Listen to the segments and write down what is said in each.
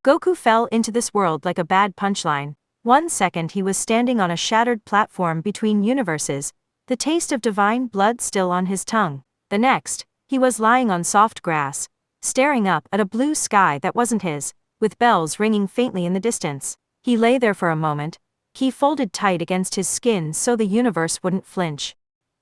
Goku fell into this world like a bad punchline. 1 second he was standing on a shattered platform between universes, the taste of divine blood still on his tongue. The next, he was lying on soft grass, staring up at a blue sky that wasn't his, with bells ringing faintly in the distance. He lay there for a moment, he folded tight against his skin so the universe wouldn't flinch.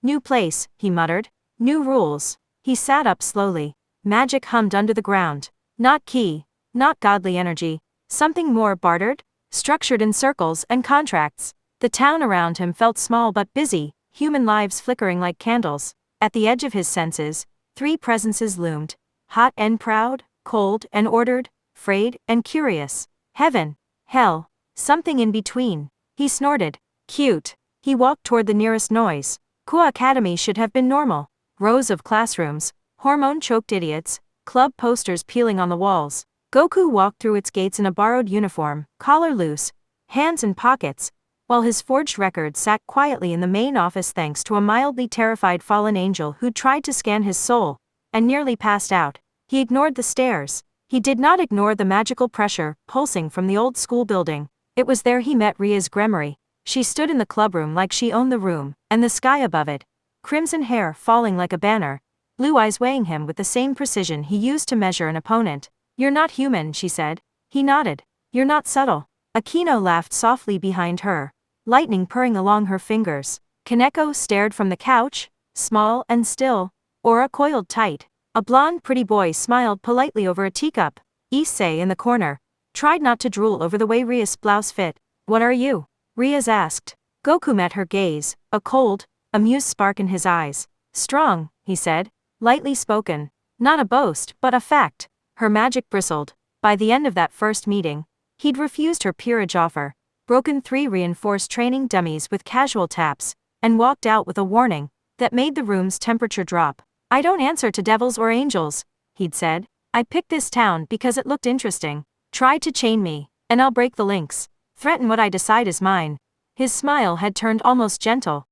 New place, he muttered. New rules. He sat up slowly. Magic hummed under the ground. Not ki, not godly energy, something more bartered, structured in circles and contracts. The town around him felt small but busy, human lives flickering like candles. At the edge of his senses, 3 presences loomed. Hot and proud, cold and ordered, frayed and curious. Heaven, hell, something in between. He snorted. Cute. He walked toward the nearest noise. Kua Academy should have been normal. Rows of classrooms, hormone-choked idiots, club posters peeling on the walls. Goku walked through its gates in a borrowed uniform, collar loose, hands in pockets, while his forged record sat quietly in the main office thanks to a mildly terrified fallen angel who tried to scan his soul, and nearly passed out. He ignored the stares. He did not ignore the magical pressure pulsing from the old school building. It was there he met Ria's Gremory. She stood in the clubroom like she owned the room, and the sky above it. Crimson hair falling like a banner, blue eyes weighing him with the same precision he used to measure an opponent. You're not human, she said. He nodded. You're not subtle. Akino laughed softly behind her, lightning purring along her fingers. Kaneko stared from the couch, small and still, aura coiled tight. A blonde pretty boy smiled politely over a teacup. Issei in the corner tried not to drool over the way Ria's blouse fit. What are you? Ria's asked. Goku met her gaze, a cold, amused spark in his eyes. Strong, he said, lightly spoken. Not a boast, but a fact. Her magic bristled. By the end of that first meeting, he'd refused her peerage offer, broken 3 reinforced training dummies with casual taps, and walked out with a warning that made the room's temperature drop. I don't answer to devils or angels, he'd said. I picked this town because it looked interesting. Try to chain me, and I'll break the links. Threaten what I decide is mine. His smile had turned almost gentle.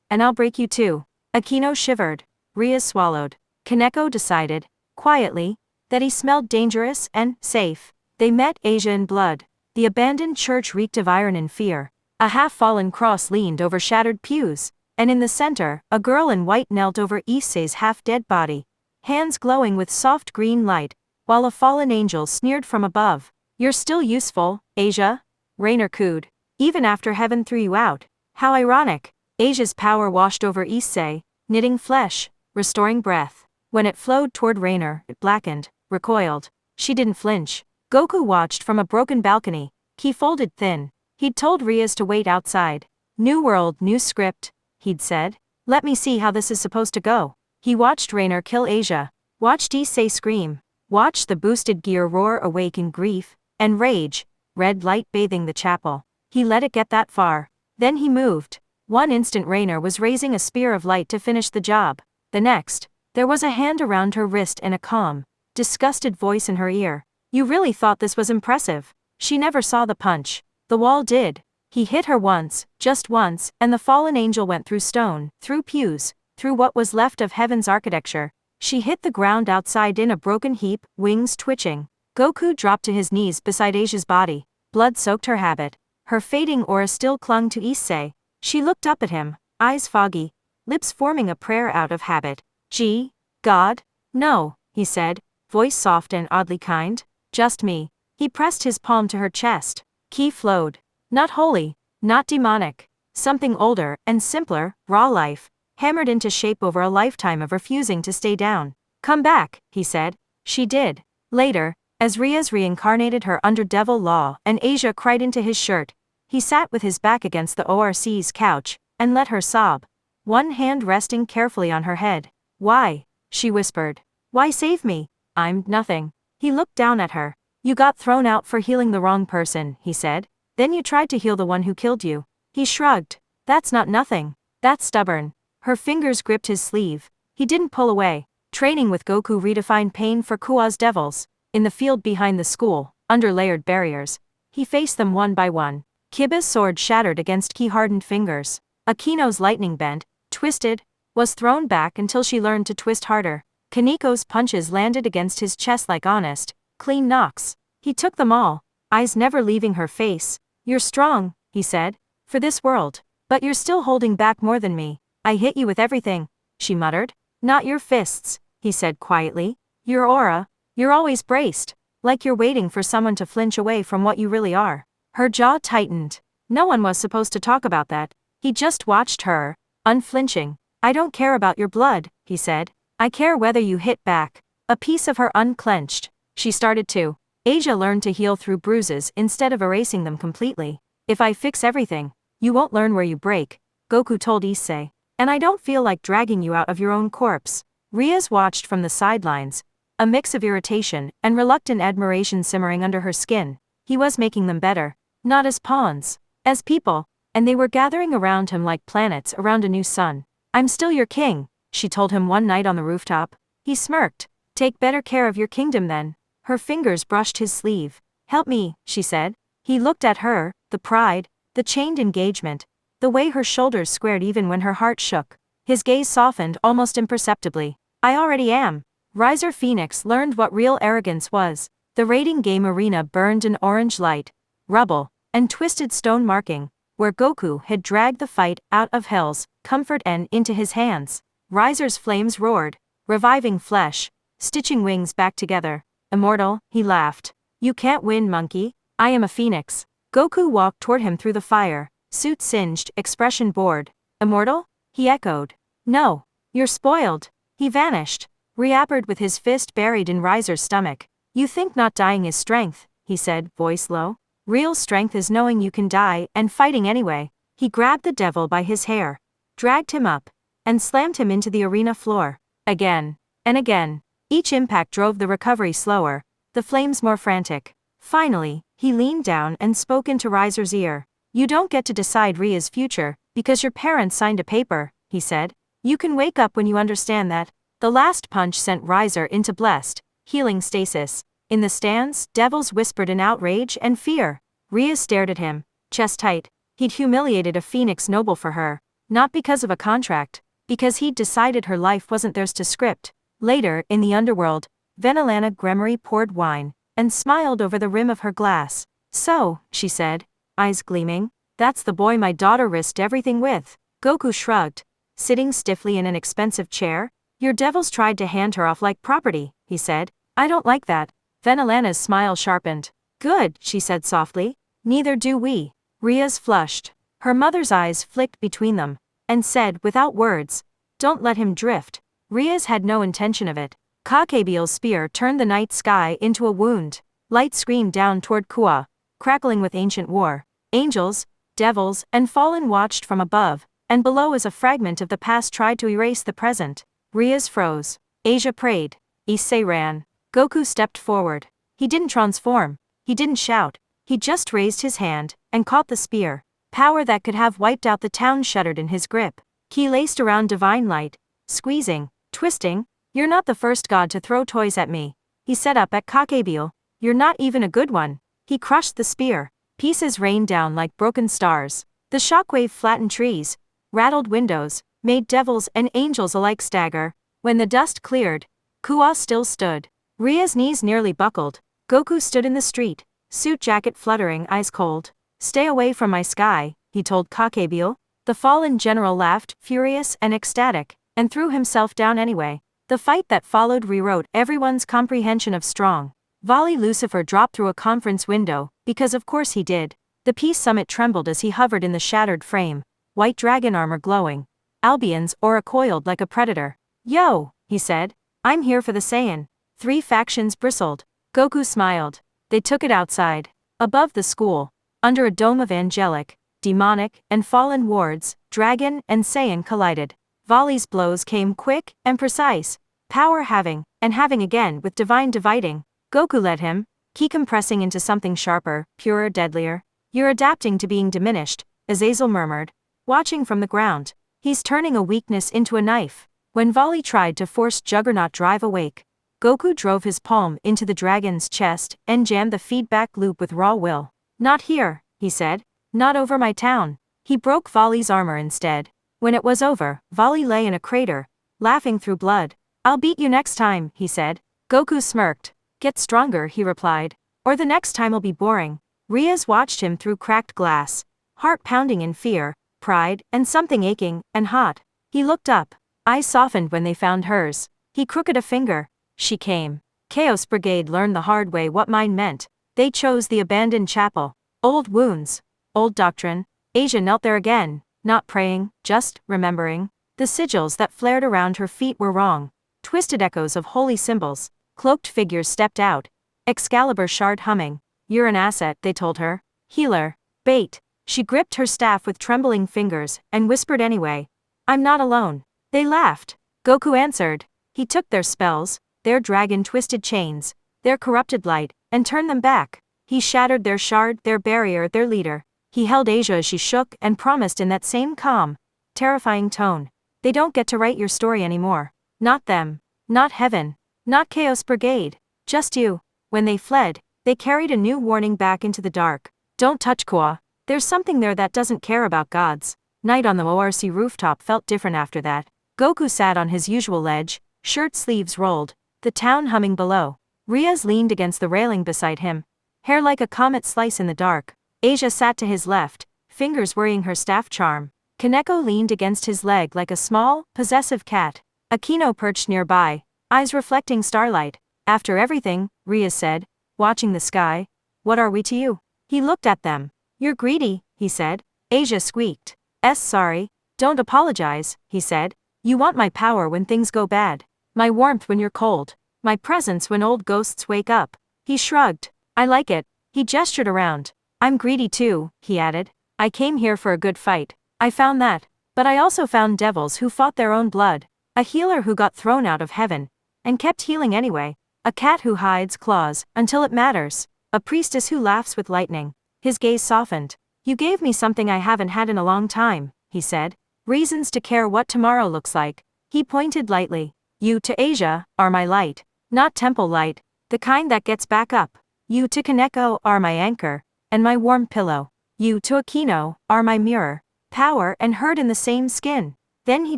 And I'll break you too. Akino shivered. Ria swallowed. Kaneko decided, quietly, that he smelled dangerous and safe. They met Asia in blood. The abandoned church reeked of iron and fear. A half-fallen cross leaned over shattered pews, and in the center, a girl in white knelt over Issei's half-dead body, hands glowing with soft green light, while a fallen angel sneered from above. You're still useful, Asia? Rainer cooed. Even after heaven threw you out. How ironic. Asia's power washed over Issei, knitting flesh, restoring breath. When it flowed toward Rainer, it blackened, recoiled. She didn't flinch. Goku watched from a broken balcony. He folded thin. He'd told Rias to wait outside. New world, new script, he'd said. Let me see how this is supposed to go. He watched Rainer kill Asia. Watched Issei scream. Watched the boosted gear roar awake in grief and rage. Red light bathing the chapel. He let it get that far. Then he moved. One instant Rainer was raising a spear of light to finish the job. The next, there was a hand around her wrist and a calm, disgusted voice in her ear. You really thought this was impressive. She never saw the punch. The wall did. He hit her once, just once, and the fallen angel went through stone, through pews, through what was left of heaven's architecture. She hit the ground outside in a broken heap, wings twitching. Goku dropped to his knees beside Asia's body. Blood soaked her habit. Her fading aura still clung to Issei. She looked up at him, eyes foggy, lips forming a prayer out of habit. Gee, God? No, he said, voice soft and oddly kind. Just me. He pressed his palm to her chest. Ki flowed. Not holy, not demonic. Something older and simpler, raw life, hammered into shape over a lifetime of refusing to stay down. Come back, he said. She did. Later, as Rias reincarnated her under devil law and Asia cried into his shirt, he sat with his back against the ORC's couch, and let her sob, one hand resting carefully on her head. Why? She whispered. Why save me? I'm nothing. He looked down at her. You got thrown out for healing the wrong person, he said. Then you tried to heal the one who killed you. He shrugged. That's not nothing. That's stubborn. Her fingers gripped his sleeve. He didn't pull away. Training with Goku redefined pain for Kua's devils. In the field behind the school, under layered barriers, he faced them one by one. Kiba's sword shattered against Ki-hardened fingers. Akino's lightning bent, twisted, was thrown back until she learned to twist harder. Kaneko's punches landed against his chest like honest, clean knocks. He took them all, eyes never leaving her face. You're strong, he said, for this world. But you're still holding back more than me. I hit you with everything, she muttered. Not your fists, he said quietly. Your aura. You're always braced, like you're waiting for someone to flinch away from what you really are. Her jaw tightened. No one was supposed to talk about that. He just watched her, unflinching. I don't care about your blood, he said. I care whether you hit back. A piece of her unclenched. She started to. Asia learned to heal through bruises instead of erasing them completely. If I fix everything, you won't learn where you break, Goku told Issei. And I don't feel like dragging you out of your own corpse. Riaz watched from the sidelines, a mix of irritation and reluctant admiration simmering under her skin. He was making them better, not as pawns, as people, and they were gathering around him like planets around a new sun. I'm still your king, she told him one night on the rooftop. He smirked. Take better care of your kingdom then. Her fingers brushed his sleeve. Help me, she said. He looked at her, the pride, the chained engagement, the way her shoulders squared even when her heart shook. His gaze softened almost imperceptibly. I already am. Riser Phoenix learned what real arrogance was. The raiding game arena burned in orange light, rubble, and twisted stone marking, where Goku had dragged the fight out of Hell's comfort and into his hands. Riser's flames roared, reviving flesh, stitching wings back together. Immortal, he laughed. You can't win, monkey. I am a phoenix. Goku walked toward him through the fire, suit singed, expression bored. Immortal? He echoed. No. You're spoiled. He vanished, reappeared with his fist buried in Riser's stomach. You think not dying is strength, he said, voice low. Real strength is knowing you can die and fighting anyway. He grabbed the devil by his hair, dragged him up, and slammed him into the arena floor. Again. And again. Each impact drove the recovery slower, the flames more frantic. Finally, he leaned down and spoke into Riser's ear. You don't get to decide Ria's future, because your parents signed a paper, he said. You can wake up when you understand that. The last punch sent Riser into blessed, healing stasis. In the stands, devils whispered in outrage and fear. Ria stared at him, chest tight. He'd humiliated a phoenix noble for her, not because of a contract, because he'd decided her life wasn't theirs to script. Later, in the underworld, Venilana Gremory poured wine, and smiled over the rim of her glass. So, she said, eyes gleaming, that's the boy my daughter risked everything with. Goku shrugged, sitting stiffly in an expensive chair. Your devils tried to hand her off like property, he said. I don't like that. Venilana's smile sharpened. Good, she said softly. Neither do we. Riaz flushed. Her mother's eyes flicked between them, and said without words, don't let him drift. Riaz had no intention of it. Kakebiel's spear turned the night sky into a wound. Light screamed down toward Kua, crackling with ancient war. Angels, devils, and fallen watched from above, and below as a fragment of the past tried to erase the present. Riaz froze. Asia prayed. Issei ran. Goku stepped forward. He didn't transform. He didn't shout. He just raised his hand, and caught the spear. Power that could have wiped out the town shuddered in his grip. Ki laced around divine light, squeezing, twisting. You're not the first god to throw toys at me. He set up at Kakebiel. You're not even a good one. He crushed the spear. Pieces rained down like broken stars. The shockwave flattened trees, rattled windows, made devils and angels alike stagger. When the dust cleared, Kua still stood. Ria's knees nearly buckled. Goku stood in the street, suit jacket fluttering, eyes cold. Stay away from my sky, he told Kakebiel. The fallen general laughed, furious and ecstatic, and threw himself down anyway. The fight that followed rewrote everyone's comprehension of strong. Volley Lucifer dropped through a conference window, because of course he did. The peace summit trembled as he hovered in the shattered frame, white dragon armor glowing. Albion's aura coiled like a predator. Yo, he said. I'm here for the Saiyan. Three factions bristled. Goku smiled. They took it outside. Above the school, under a dome of angelic, demonic, and fallen wards, dragon and Saiyan collided. Volley's blows came quick and precise, power having, and having again with divine dividing. Goku led him, ki compressing into something sharper, purer, deadlier. You're adapting to being diminished, Azazel murmured, watching from the ground. He's turning a weakness into a knife. When Volley tried to force Juggernaut drive awake, Goku drove his palm into the dragon's chest and jammed the feedback loop with raw will. Not here, he said. Not over my town. He broke Volley's armor instead. When it was over, Volley lay in a crater, laughing through blood. I'll beat you next time, he said. Goku smirked. Get stronger, he replied. Or the next time'll be boring. Riaz watched him through cracked glass, heart pounding in fear, pride, and something aching and hot. He looked up. Eyes softened when they found hers. He crooked a finger. She came. Chaos Brigade learned the hard way what mine meant. They chose the abandoned chapel. Old wounds. Old doctrine. Asia knelt there again, not praying, just remembering. The sigils that flared around her feet were wrong. Twisted echoes of holy symbols. Cloaked figures stepped out. Excalibur shard humming. You're an asset, they told her. Healer. Bait. She gripped her staff with trembling fingers and whispered anyway. I'm not alone. They laughed. Goku answered. He took their spells, their dragon-twisted chains, their corrupted light, and turned them back. He shattered their shard, their barrier, their leader. He held Asia as she shook and promised in that same calm, terrifying tone. They don't get to write your story anymore. Not them. Not heaven. Not Chaos Brigade. Just you. When they fled, they carried a new warning back into the dark. Don't touch Kwa. There's something there that doesn't care about gods. Night on the ORC rooftop felt different after that. Goku sat on his usual ledge, shirt sleeves rolled, the town humming below. Riaz leaned against the railing beside him, hair like a comet slice in the dark. Asia sat to his left, fingers worrying her staff charm. Kaneko leaned against his leg like a small, possessive cat. Akino perched nearby, eyes reflecting starlight. After everything, Riaz said, watching the sky, what are we to you? He looked at them. You're greedy, he said. Asia squeaked. Sorry. Don't apologize, he said. You want my power when things go bad. My warmth when you're cold. My presence when old ghosts wake up. He shrugged. I like it. He gestured around. I'm greedy too, he added. I came here for a good fight. I found that. But I also found devils who fought their own blood. A healer who got thrown out of heaven and kept healing anyway. A cat who hides claws until it matters. A priestess who laughs with lightning. His gaze softened. You gave me something I haven't had in a long time, he said. Reasons to care what tomorrow looks like. He pointed lightly. You to Asia are my light. Not temple light, the kind that gets back up. You to Kaneko are my anchor, and my warm pillow. You to Akino are my mirror. Power and hurt in the same skin. Then he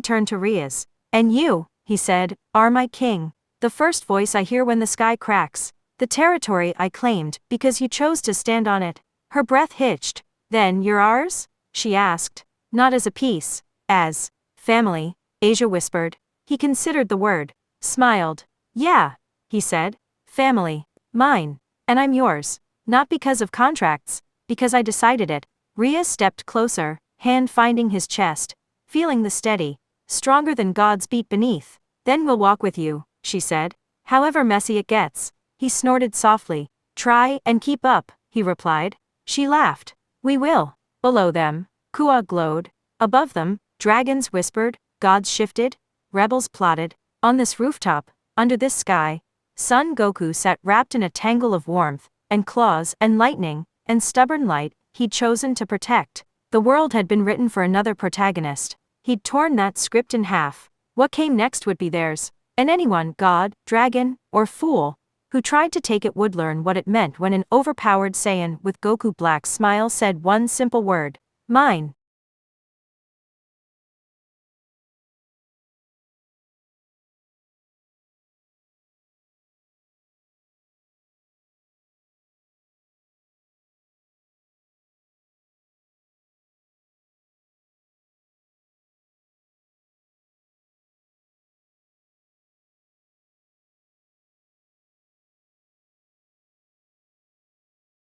turned to Riaz. And you, he said, are my king. The first voice I hear when the sky cracks. The territory I claimed because you chose to stand on it. Her breath hitched. Then you're ours? She asked. Not as a piece. As family, Asia whispered. He considered the word. Smiled. Yeah, he said. Family. Mine. And I'm yours. Not because of contracts. Because I decided it. Riaz stepped closer, hand finding his chest. Feeling the steady, stronger than God's beat beneath. Then we'll walk with you, she said. However messy it gets. He snorted softly. Try and keep up, he replied. She laughed. We will. Below them, Kua glowed. Above them, dragons whispered, gods shifted, rebels plotted. On this rooftop, under this sky, Son Goku sat wrapped in a tangle of warmth, and claws, and lightning, and stubborn light he'd chosen to protect. The world had been written for another protagonist. He'd torn that script in half. What came next would be theirs, and anyone, god, dragon, or fool, who tried to take it would learn what it meant when an overpowered Saiyan with Goku Black's smile said one simple word. Mine.